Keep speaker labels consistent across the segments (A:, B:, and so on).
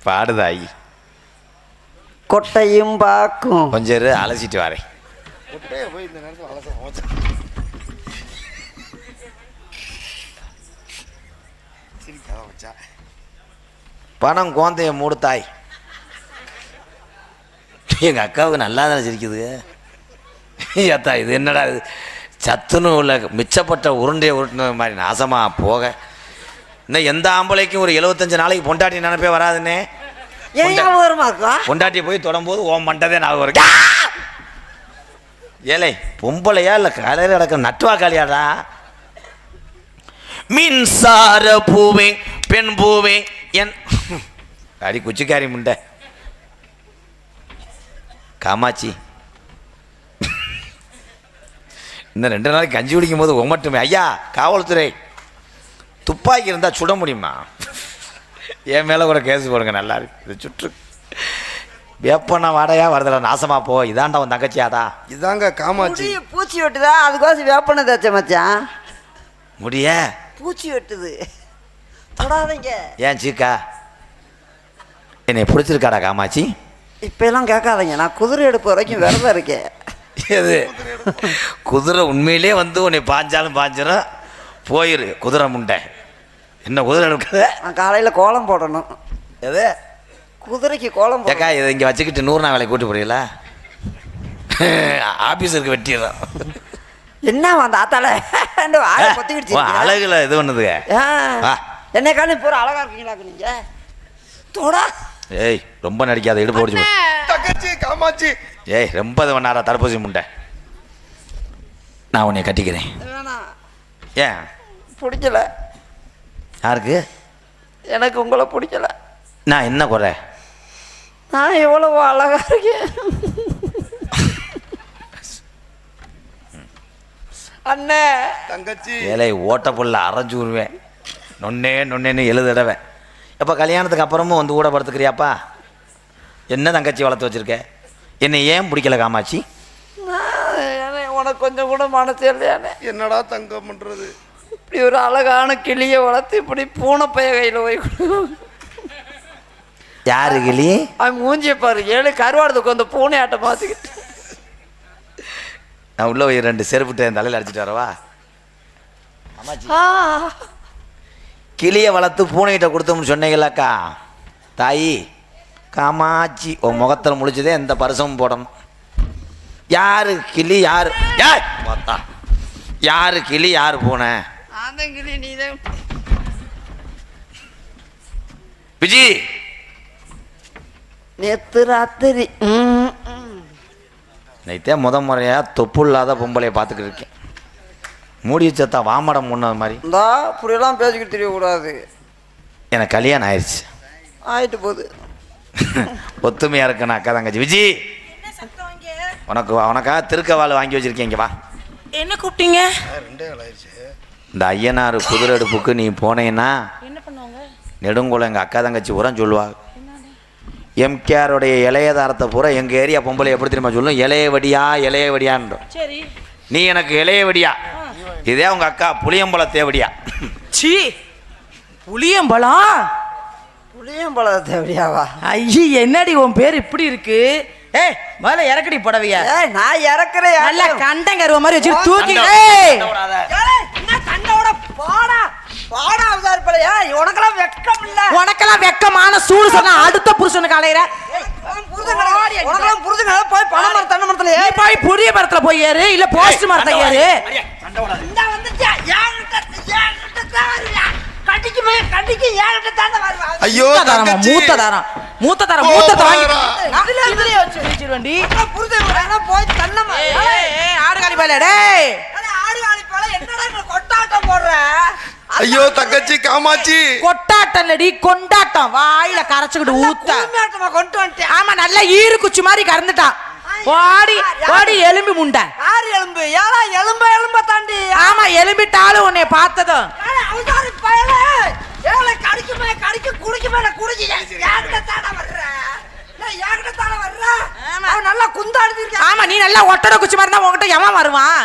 A: பாடுதாயி.
B: கொட்டையும் பாக்கும்.
A: கொஞ்சம் அலசிட்டு வரேன்.
C: கொட்டையை போய் இந்த நேரத்தில் அலச சிரிக்காத வச்சா
A: பணம் கோந்தைய மூடு தாய். எங்கள் அக்காவுக்கு நல்லா தானே சிரிக்குது. ஏத்தா இது என்னடா இது சத்துன்னு உள்ள மிச்சப்பட்ட உருண்டையை உருட்டின மாதிரி நாசமாக போக. இன்னும் எந்த ஆம்பளைக்கும் ஒரு 75 நாளைக்கு பொண்டாட்டி நினைப்பே வராதுன்னே. பொண்டாட்டியை போய் தொடரும்போது ஓம் மண்டதே நான் வரும். ஏலே பொம்பளையா இல்லை காலையில் நடக்கிற நட்டுவா காலியாடா. மின்சார பூவே பெண் பூவே என் அடி குச்சிக்காரி முண்டை காமாட்சி. இன்னும் 2 நாளைக்கு கஞ்சி குடிக்கும் போது ஒமட்டுமே. ஐயா காவல்துறை துப்பாக்கி இருந்தால் சுட முடியுமா? என் மேலே கூட கேஸ் போடுங்க. நல்லா இருக்கு இது சுற்று. வேப்பண்ணா வாடையா வருதுடா நாசமா போ. இதாண்டா உன் தங்கச்சியாடா.
C: இதாங்க காமாட்சி.
B: பூச்சி வெட்டுதா அதுக்கோசம் வேப்பண்ணை தேய்ச்ச மச்சான்.
A: முடிய
B: பூச்சி வெட்டுது தொடாதீங்க.
A: ஏன் சீக்கா என்னை பிடிச்சிருக்காடா காமாட்சி?
B: இப்ப எல்லாம் கேட்காதீங்க. நான் குதிரை எடுப்பு வரைக்கும் விரதம் இருக்கேன்.
A: எது குதிரை உண்மையிலே வந்து உன்னை பாஞ்சாலும் பாஞ்சிடும் போயிரு. குதிரை முண்டை என்ன குதிரை எடுக்காத.
B: நான் காலையில் கோலம் போடணும்.
A: எது
B: குதிரைக்கு கோலம்
A: ஏக்கா இதை இங்கே வச்சுக்கிட்டு 100 நாள் வேலை கூட்டு போறீங்களா? ஆஃபீஸருக்கு வெட்டிடுறோம்.
B: என்ன அந்த ஆத்தால பொத்திக்கிடுச்சு
A: அழகுல இது பண்ணுது.
B: என்ன காலம் போற அழகா இருக்கீங்களா நீங்க? தோடா
A: ஏய் ரொம்ப நடிக்காத இடுப்பு ஓடிச்சு.
C: தங்கச்சி காமாட்சி.
A: ஏய் ரொம்ப இது பண்ணாரா தடுப்பூசி முண்டை. நான் உன்னை கட்டிக்கிறேன். ஏன்
B: பிடிக்கல?
A: யாருக்கு?
B: எனக்கு உங்களை பிடிக்கல.
A: நான் என்ன குறை?
B: நான் எவ்வளவு அழகா இருக்கேன் அண்ணே.
C: தங்கச்சி
A: ஏழை ஓட்ட புள்ள அரைஞ்சு விடுவேன். நொன்னேன்னு 7 தடவை. எப்போ கல்யாணத்துக்கு அப்புறமும் வந்து கூட படுத்துக்கிறியாப்பா? என்ன தங்கச்சி வளர்த்து வச்சிருக்க? என்னை ஏன் பிடிக்கல காமாட்சி?
B: உனக்கு கொஞ்சம் கூட மனசு இல்லையானே.
C: என்னடா தங்கம் பண்றது?
B: இப்படி ஒரு அழகான கிளியை வளர்த்து இப்படி பூனை பைய கையில் போய்
A: யாரு கிளி?
B: அவன் மூஞ்சிய பாரு. 7 கருவாடுக்கு அந்த பூனை ஆட்டை மாற்றிக்கிட்டு.
A: நான் உள்ள போய் 2 செருப்புட்டு என் தலையில் அடிச்சுட்டு வரவா? கிளியை வளர்த்து பூனைகிட்ட கொடுத்தோம்னு சொன்னீங்களாக்கா தாயி காமாட்சி. உன் முகத்தில் முடிச்சதே இந்த பரிசமும் போடணும். யாரு கிளி யாரு பார்த்தா யாரு கிளி யாரு பூனை?
B: கிளி நீதான்
A: விஜி.
B: நேத்து ராத்திரி
A: நைத்தே முறையா தொப்பு இல்லாத பொம்பளையை பார்த்துக்கிட்டு இருக்கேன். மூடி வச்சத்தா வாமடம் முன்னது மாதிரி.
B: இந்தா இப்படியெல்லாம் பேசிக்கிட்டு தெரியக்கூடாது.
A: எனக்கு கல்யாணம் ஆயிடுச்சு.
B: ஆயிட்டு போகுது.
A: ஒத்துமையா இருக்கணும் அக்கா தங்கச்சி. விஜி உனக்காக திருக்கவாள் வாங்கி வச்சிருக்கேன். இங்கே வா.
D: என்ன கூப்பிட்டீங்க?
C: 2 நாள் ஆயிடுச்சு.
A: இந்த ஐயனார் குதிரை எடுப்புக்கு நீ போனேன்னா
D: என்ன பண்ணுவாங்க?
A: நெடுங்குளம் எங்கள் அக்கா தங்கச்சி உரம் சொல்லுவா. எம்கேருடைய இளையதாரத்தை பூரா எங்கள் ஏரியா பொம்பளை எப்படி தெரியுமா சொல்லும்? இளைய வடியான்ற.
D: சரி
A: நீ எனக்கு இளைய வடியா. இதே உங்கள் அக்கா புளியம்பழ தேவடியா.
D: சி புளியம்பழம்.
B: புளியம்பழ தேவடியாவா?
D: ஐயோ என்னடி உன் பேர் இப்படி இருக்கு? ஏய் முதல்ல இறக்கடி புடவையா.
B: நான் இறக்குறேன்.
D: நல்ல கண்டங்கருவ மாதிரி வச்சு தூக்கி. உனக்கெல்லாம் வெக்கமான சூடு சொன்னா அடுத்த புருஷனுக்கு அலையிற.
B: போய் பனை மரம் தென்னை மரத்துல
D: போய் புளிய மரத்துல போய் ஏறு இல்ல போஸ்ட் மரத்துல ஏறு.
C: ஐயோ
D: மூத்த தரம் ஆடுகாலி பையல. டேய்
B: கொட்டாட்டம் போடுற.
C: ஐயோ தங்கச்சி காமாட்சி.
D: கொட்டாட்டம் இல்லடி கொண்டாட்டம். வாயில கரைச்சுக்கிட்டு ஊத்த
B: கொண்டு வந்துட்டேன்.
D: ஆமா நல்லா ஈரு குச்சி மாதிரி கறந்துட்டான். ஓடி எலும்பி முண்டை.
B: யார் எலும்பு? ஏழா எலும்ப தாண்டி.
D: ஆமா எலும்பிட்டாலும் உன்னை பார்த்ததும்
B: கடிக்க குடிக்க மேல குடிக்க. அவன் நல்லா குந்தாடுத்திருக்கான்.
D: ஆமா நீ நல்லா ஒட்டட குச்சி மாதிரி தான் உன்கிட்ட எவன் வருவான்?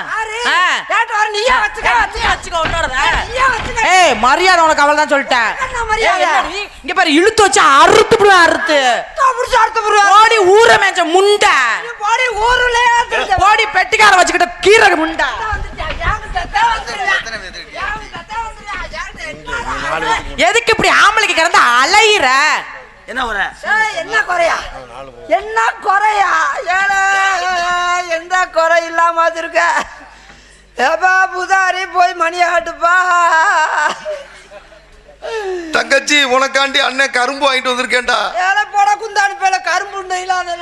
B: கேட்டு வர நீயே வச்சுக்க
D: உன்னோடத.
B: நீயே வச்சுக்க.
D: ஏய் மரியாதை உனக்கு அவள் தான் சொல்லிட்டேன்.
B: என்ன மரியாதை?
D: ஏய், என்ன நீ இங்க பாரு இழுத்து வச்சு அறுத்து போடுவேன் அறுத்து.
B: புடிச்சு அடுத்து புடுவா.
D: ஓடி ஊர மேஞ்ச முண்டை.
B: போடி ஊருலயே வந்துருச்சு.
D: ஓடி பெட்டிக்கார வச்சுக்கிட்ட கீரை முண்டை. எதுக்கு இப்படி ஆம்பளைக்கு கிடந்து அலையிற?
A: என்ன வர
B: என்ன குறையா? என்ன குறையா? எந்த குறை இல்லாம இருக்க? ஏப்பா புதாரி போய் மணியாட்டுப்பா.
C: தங்கச்சி உனக்காண்டி அண்ணன் கரும்பு வாங்கிட்டு வந்திருக்கேன்டா.
B: ஏழை போட குந்தாணி பேல கரும்பு உண்டு இல்லாத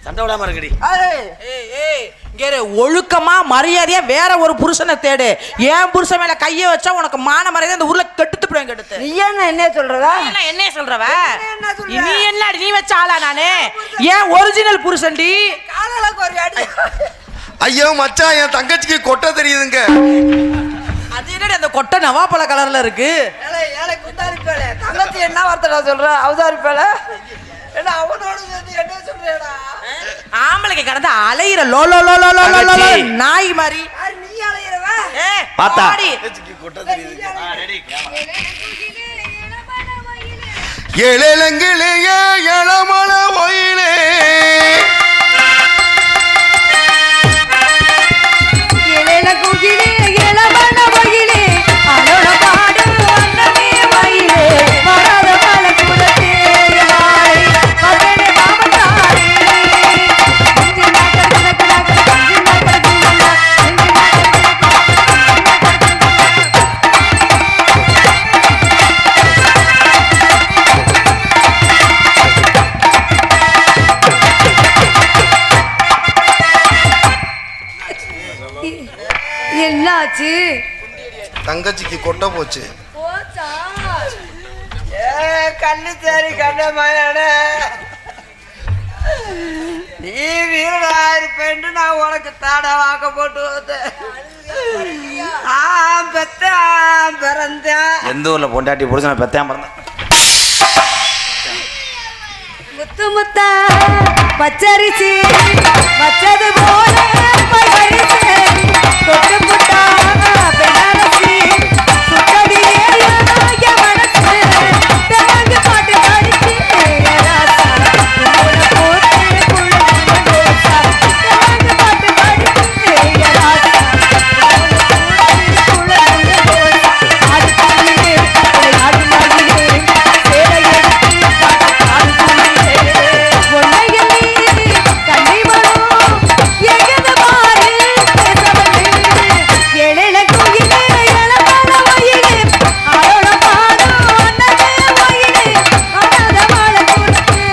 A: சண்டை விடாம இருக்கடி.
D: ஒழுக்கமா மரியாதையா வேற ஒரு புருஷனை தேடு. ஏன் புருஷன் மேல கைய வச்சா உனக்கு மான மரியாதை இந்த ஊர்ல கெடுத்துடுவேன் கெடுத்து.
B: நீ என்ன சொல்றதா?
D: என்ன சொல்றவ? நீ என்ன நீ வச்ச ஆளா நானு? ஏன் ஒரிஜினல் புருஷன்டி.
B: காலையில ஒரு அடி.
C: ஐயோ மச்சான் என் தங்கச்சிக்கு கொட்டை தெரியுதுங்க.
D: அது என்னடி அந்த கொட்டை நவாப்பழ கலர்ல இருக்கு?
B: ஏழை குந்தாணி பேல தங்கச்சி என்ன வார்த்தை சொல்ற? அவதாரி பேல என்ன அவனோட என்ன சொல்றேடா?
D: ஆம்பளைக்கு கடந்து அலையிற லோ லோ லோ லோ லோ லோ நாய் மாதிரி.
B: நீ அலையிறவ?
A: பாத்தா
C: கொட்டை தெரியுதுங்க. ஏழலங்கிலே ஏழமல ஒயிலே
B: ஏழல குகிலே ஏழமல ஒயிலே அலோட பாடு அண்ணனே வயிலே வராத பல குலத்தே யாய் மகனே மாமனாரே இஞ்சி நாக்க என்னாச்சு?
C: தங்கச்சிக்கு கொட்டை போச்சு.
B: கண்ணு சரி கண்ண மயனே, நீ வீரனா இருப்பேன்னு நான் உனக்கு தாடா வாக்க போட்டு வந்தேன். பிறந்தேன்.
A: எந்த ஊர்ல பொண்டாட்டி புடிச்ச பெத்தாம பிறந்தேன்.
B: முத்து முத்தா பச்சரிசி வச்சது போல பரிசு தொட்டு புட்டா பெண்ணரசி சுட்டடியே யாக மனசு தேங்கு பாட்டு படிச்சு ராசா உள்ள போட்டு குள்ள ரோசா தேங்கு பாட்டு படிச்சு ராசா உள்ள போட்டு குள்ள ரோசா ஆடு பாடியே ஆடு மாடியே சேலை எடுத்து ஆடு பாடியே ஒன்னையலி கண்ணி மனம் எங்கது பாரு பேசவனே ஏழேல கோயிலே ஏழமல வயிலே ஆரோட பாடு அண்ணனே வயிலே காணாத வாழ கொடுத்து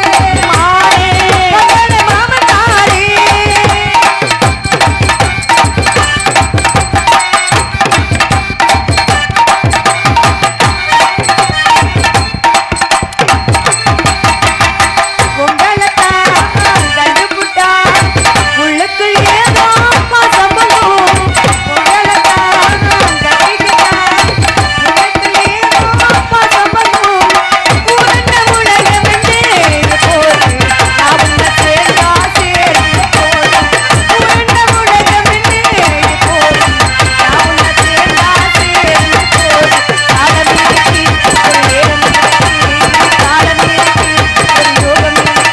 B: மாறே மகனே மாமனாரே பொங்கலத்தா கண்டு புட்டா உள்ளுக்குள் ஏதோ பாசம் பண்ணும். பொங்கலத்தா கட்டிக்கிட்டா உள்ளுக்குள் ஏதோ பாசம் பண்ணும். உருண்ட உலகம் என்று போது நான் உன்னை சேர்ந்தா சேர்ந்து போது. உருண்ட உலகம் என்று போது நான் உன்னை சேர்ந்தா சேர்ந்து போது. காலம் இருக்கு ஒரு நேரம் இருக்கு காலம் இருக்கு ஒரு யோகம் இருக்கு.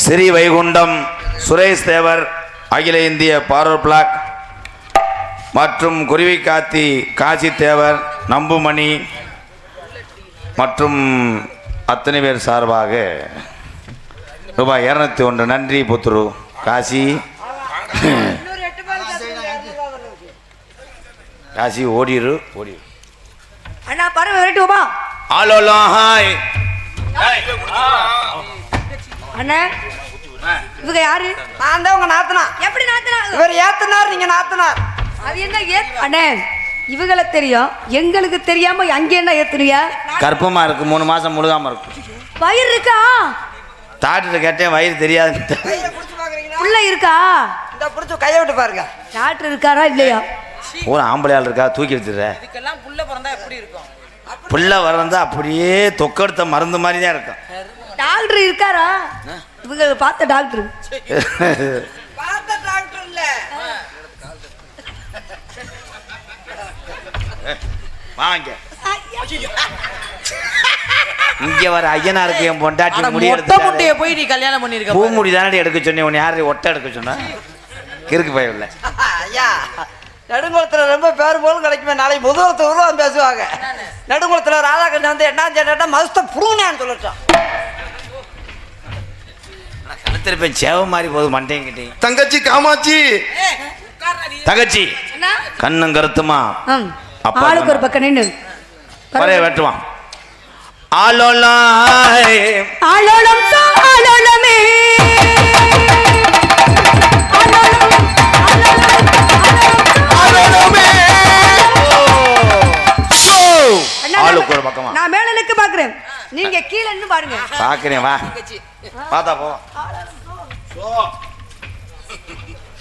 A: ஸ்ரீ வைகுண்டம் சுரேஷ் தேவர் அகில இந்திய பார்வர் பிளாக் மற்றும் குருவிக்காத்தி காசி தேவர் நம்புமணி மற்றும் அத்தனை பேர் சார்பாக ரூபாய் 201 நன்றி புத்துரு காசி காசி ஓடிரு
B: அண்ணா பறவை விரட்டுவோமா?
A: ஆலோலாம் ஹாய்
E: அண்ணா இவங்க யாரு?
B: நான் தான் உங்க நாத்தனா.
E: எப்படி நாத்தனா?
B: இவர் ஏத்தனார், நீங்க நாத்தனார்.
E: அது என்ன அண்ணே இவங்கள தெரியும், எங்களுக்கு தெரியாம அங்க என்ன ஏத்துறியா?
A: கர்ப்பமா இருக்கு, 3 மாசம் முழுகாம இருக்கும்.
E: வயிறு இருக்கா?
A: டாக்டர் கேட்டேன், வயிறு தெரியாது.
B: கையில புடிச்சு பாக்குறீங்களா?
E: புள்ள இருக்கா?
B: இந்த புடிச்சு கையை விட்டு பாருங்க.
E: டாக்டர் இருக்காரா இல்லையா?
A: ஒரு ஆம்பளை ஆள் இருக்கா, தூக்கி எடுத்துடுற.
D: இதுக்கெல்லாம் புள்ள பிறந்தா எப்படி இருக்கும்?
A: புள்ள வரந்தா அப்படியே தொக்கெடுத்த மருந்து மாதிரி தான் இருக்கும்.
E: டாக்டர் இருக்காரா? இவங்க பார்த்த டாக்டர்.
B: பார்த்த டாக்டர் இல்ல.
A: வாங்க இங்க வர ஐயனாருக்கு என் பொண்டாட்டி முடி
D: மொட்டை முட்டைய போய் நீ கல்யாணம் பண்ணிருக்க.
A: பூ முடி தானே எடுக்க சொன்னேன். உன்னை யாரு ஒட்டை எடுக்க சொன்னா? கிறுக்கு பயவில்லை.
B: ஐயா நடுங்குளத்துல ரொம்ப பேர் போலும் கிடைக்குமே. நாளைக்கு முதுகுளத்து உருவம் பேசுவாங்க. நடுங்குளத்துல ராதாகிருஷ்ணன் வந்து என்ன கேட்டா மஸ்த புடுங்கன்னு சொல்லிட்டோம்.
A: கழுத்திருப்பேன் சேவ மாதிரி போகுது மண்டையும் கிட்டே.
C: தங்கச்சி காமாட்சி,
A: தங்கச்சி கண்ணும் கருத்துமா
E: ஆளுக்கு ஒரு பக்கம் நின்று
A: ஒரே வெட்டுவான். ஆலோலம்
E: ஆலோலமே
A: ஆளுக்கு ஒரு பக்கமா.
E: நான் மேல நிக்க பாக்குறேன், நீங்க கீழே நின்னு பாருங்க.
A: பாக்குறேன், வா பார்த்தா போ.